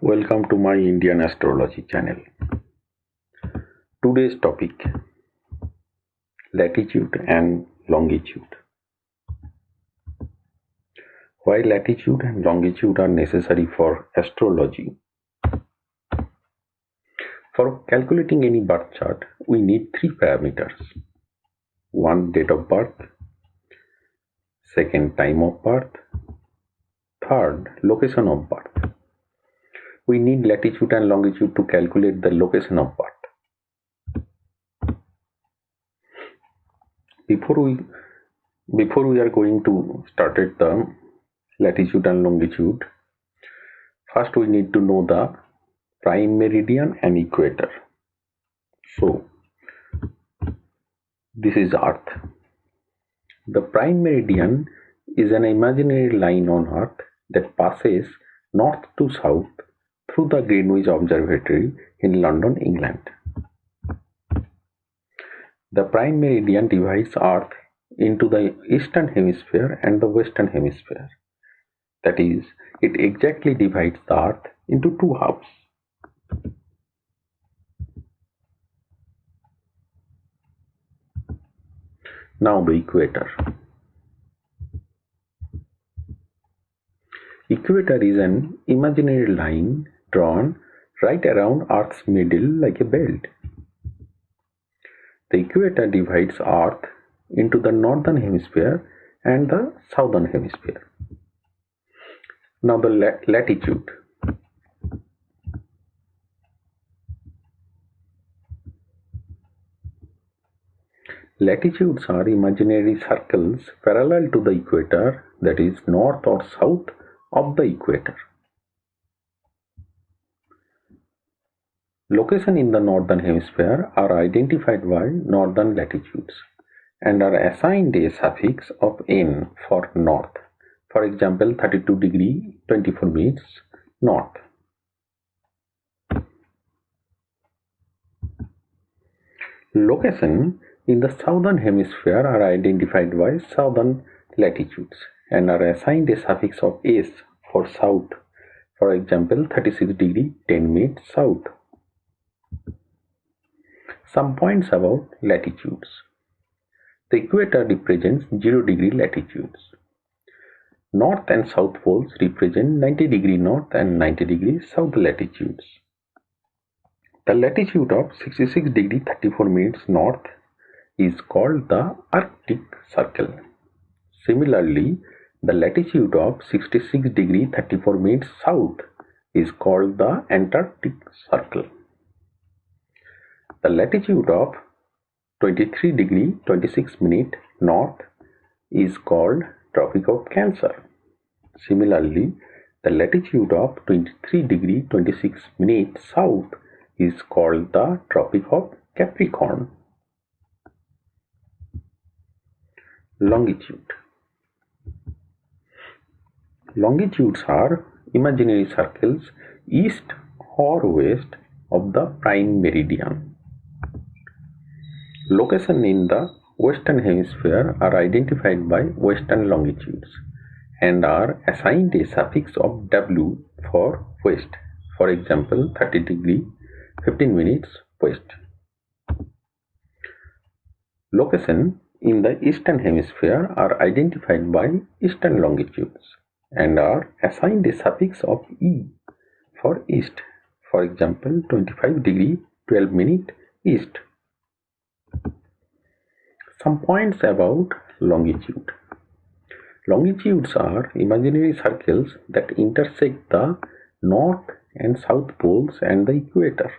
Welcome to my Indian Astrology channel. Today's topic: Latitude and Longitude. Why latitude and longitude are necessary for astrology? For calculating any birth chart, we need three parameters. One, date of birth. Second, time of birth. Third, location of birth. We need latitude and longitude to calculate the location of birth. Before we are going to start at the latitude and longitude, first we need to know the prime meridian and equator. So this is Earth. The prime meridian is an imaginary line on Earth that passes north to south through the Greenwich Observatory in London, England. The prime meridian divides Earth into the eastern hemisphere and the western hemisphere. That is, it exactly divides the Earth into two halves. Now the equator. Equator is an imaginary line drawn right around Earth's middle like a belt. The equator divides Earth into the northern hemisphere and the southern hemisphere. Now the latitude. Latitudes are imaginary circles parallel to the equator, that is north or south of the equator. Locations in the northern hemisphere are identified by northern latitudes and are assigned a suffix of n for north. For example, 32 degree 24 minutes north. Locations in the southern hemisphere are identified by southern latitudes and are assigned a suffix of s for south. For example, 36 degree 10 minutes south. Some points about latitudes. The equator represents 0 degree latitudes. North and south poles represent 90 degree north and 90 degree south latitudes. The latitude of 66 degree 34 minutes north is called the Arctic Circle. Similarly, the latitude of 66 degree 34 minutes south is called the Antarctic Circle. The latitude of 23 degree 26 minutes north is called Tropic of Cancer. Similarly, the latitude of 23 degree 26 minutes south is called the Tropic of Capricorn. Longitude. Longitudes are imaginary circles east or west of the prime meridian. Locations in the western hemisphere are identified by western longitudes and are assigned a suffix of W for west. For example, 30 degree 15 minutes west. Locations in the eastern hemisphere are identified by eastern longitudes and are assigned a suffix of E for east. For example, 25 degree 12 minutes east. Some points about longitude. Longitudes are imaginary circles that intersect the north and south poles and the equator.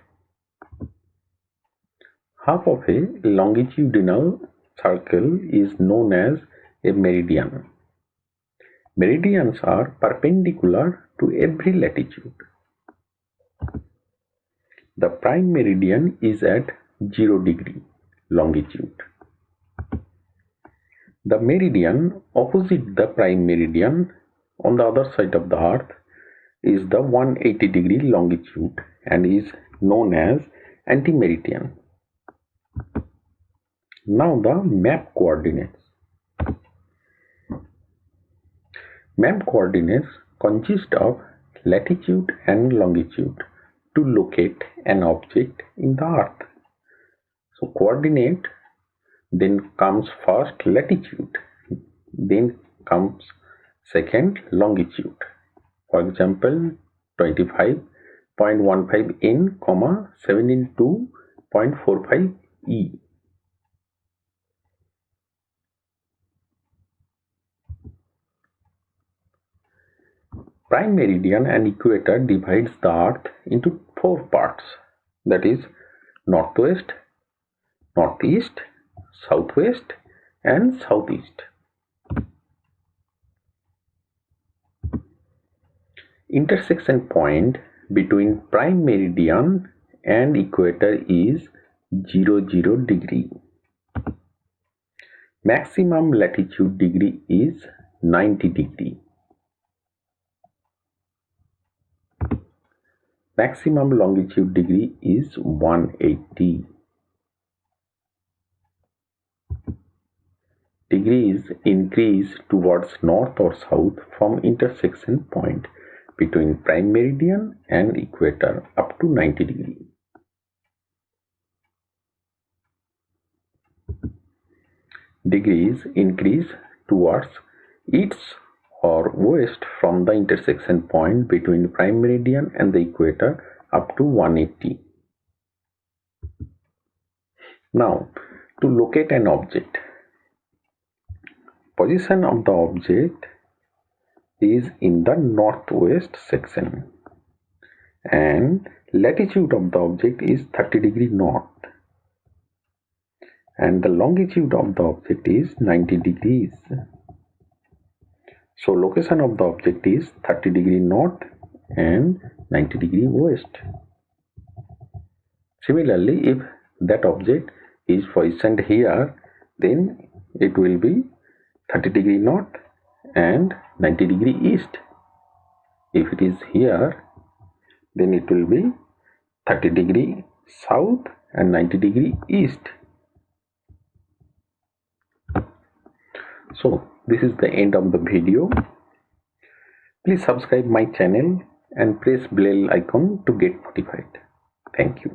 Half of a longitudinal circle is known as a meridian. Meridians are perpendicular to every latitude. The prime meridian is at 0 degree longitude. The meridian opposite the prime meridian on the other side of the Earth is the 180 degree longitude and is known as anti-meridian. Now the map coordinates. Map coordinates consist of latitude and longitude to locate an object in the earth. So coordinate, then comes first latitude, then comes second longitude. For example, 25.15 N, 702.45 E. Prime meridian and equator divides the earth into 4 parts, that is northwest, northeast, southwest and southeast. Intersection point between prime meridian and equator is 00 degree. Maximum latitude degree is 90 degree. Maximum longitude degree is 180. Degrees increase towards north or south from intersection point between prime meridian and equator up to 90 degree. Degrees increase towards east or west from the intersection point between prime meridian and the equator up to 180. Now, to locate an object, position of the object is in the northwest section and latitude of the object is 30 degree north and the longitude of the object is 90 degrees. So location of the object is 30 degree north and 90 degree west. Similarly, if that object is positioned here, then it will be 30 degree north and 90 degree east. If it is here, then it will be 30 degree south and 90 degree east. So this is the end of the video. Please subscribe my channel and press bell icon to get notified. Thank you.